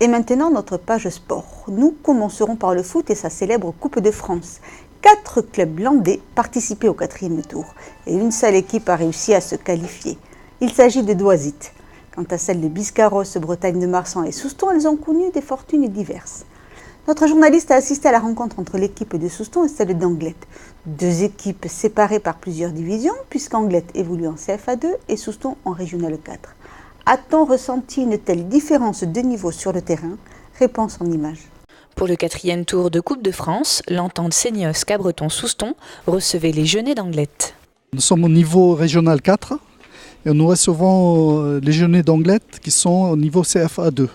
Et maintenant, notre page sport. Nous commencerons par le foot et sa célèbre Coupe de France. 4 clubs landais participaient au 4e tour et une seule équipe a réussi à se qualifier. Il s'agit de Doisite. Quant à celles de Biscarrosse, Bretagne de Marsan et Souston, elles ont connu des fortunes diverses. Notre journaliste a assisté à la rencontre entre l'équipe de Souston et celle d'Anglet. 2 équipes séparées par plusieurs divisions, puisqu'Anglet évolue en CFA2 et Souston en Régional 4. A-t-on ressenti une telle différence de niveau sur le terrain? Réponse en images. Pour le 4e tour de Coupe de France, l'entente Seignos-Cabreton-Souston recevait les Jeunets d'Anglet. Nous sommes au niveau Régional 4 et nous recevons les Jeunets d'Anglet qui sont au niveau CFA2.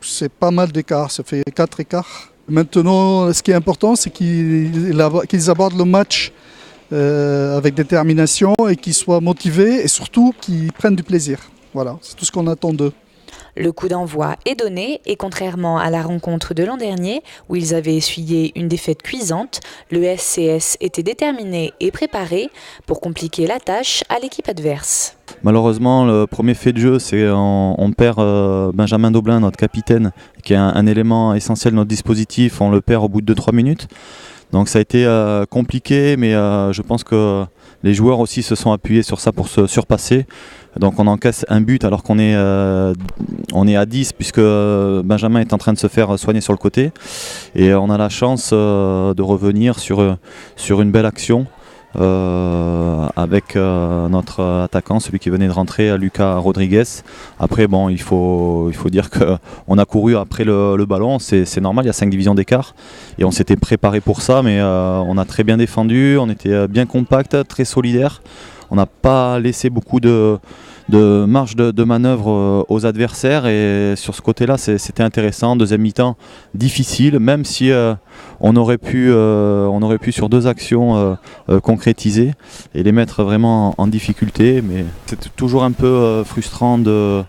C'est pas mal d'écart, ça fait 4 écarts. Maintenant, ce qui est important, c'est qu'ils abordent le match avec détermination et qu'ils soient motivés et surtout qu'ils prennent du plaisir. Voilà, c'est tout ce qu'on attend d'eux. Le coup d'envoi est donné et contrairement à la rencontre de l'an dernier où ils avaient essuyé une défaite cuisante, le SCS était déterminé et préparé pour compliquer la tâche à l'équipe adverse. Malheureusement, le premier fait de jeu, c'est on perd Benjamin Daublin, notre capitaine, qui est un élément essentiel de notre dispositif. On le perd au bout de 2-3 minutes. Donc ça a été compliqué, mais je pense que les joueurs aussi se sont appuyés sur ça pour se surpasser. Donc on encaisse un but alors qu'on est à 10 puisque Benjamin est en train de se faire soigner sur le côté. Et on a la chance de revenir sur une belle action avec notre attaquant, celui qui venait de rentrer, Lucas Rodriguez. Après bon, il faut dire qu'on a couru après le ballon, c'est normal, il y a 5 divisions d'écart et on s'était préparé pour ça, mais on a très bien défendu, on était bien compact, très solidaire. On n'a pas laissé beaucoup de marge de manœuvre aux adversaires et sur ce côté-là c'était intéressant. Deuxième mi-temps difficile, même si on aurait pu sur 2 actions concrétiser et les mettre vraiment en difficulté, mais c'est toujours un peu frustrant de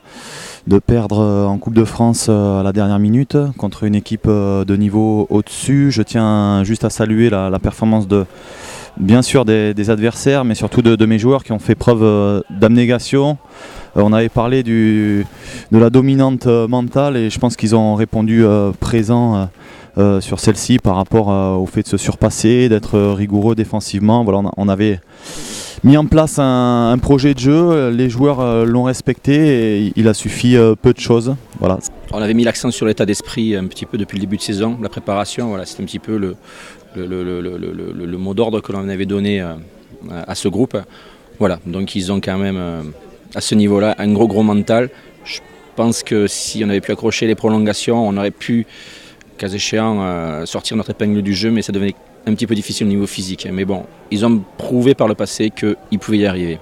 perdre en Coupe de France à la dernière minute contre une équipe de niveau au-dessus. Je tiens juste à saluer la performance bien sûr des adversaires, mais surtout de mes joueurs qui ont fait preuve d'abnégation. On avait parlé de la dominante mentale et je pense qu'ils ont répondu présent sur celle-ci par rapport au fait de se surpasser, d'être rigoureux défensivement. Voilà, on avait mis en place un projet de jeu, les joueurs l'ont respecté et il a suffi peu de choses. Voilà. On avait mis l'accent sur l'état d'esprit un petit peu depuis le début de saison, la préparation, voilà, c'était un petit peu le mot d'ordre que l'on avait donné à ce groupe. Voilà, donc ils ont quand même à ce niveau-là un gros mental. Je pense que si on avait pu accrocher les prolongations, on aurait pu, cas échéant, sortir notre épingle du jeu, mais ça devenait un petit peu difficile au niveau physique. Mais bon, ils ont prouvé par le passé qu'ils pouvaient y arriver.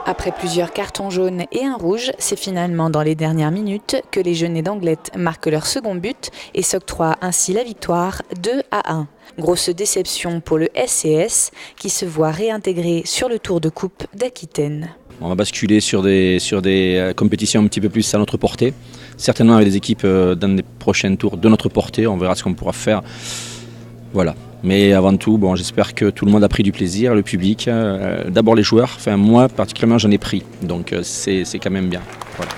Après plusieurs cartons jaunes et un rouge, c'est finalement dans les dernières minutes que les Jeunets d'Anglet marquent leur second but et s'octroient ainsi la victoire 2-1. Grosse déception pour le SCS qui se voit réintégré sur le Tour de Coupe d'Aquitaine. On va basculer sur des compétitions un petit peu plus à notre portée. Certainement avec des équipes dans les prochains tours de notre portée, on verra ce qu'on pourra faire. Voilà. Mais avant tout, bon, j'espère que tout le monde a pris du plaisir, le public, d'abord les joueurs, enfin moi particulièrement j'en ai pris, donc c'est quand même bien. Voilà.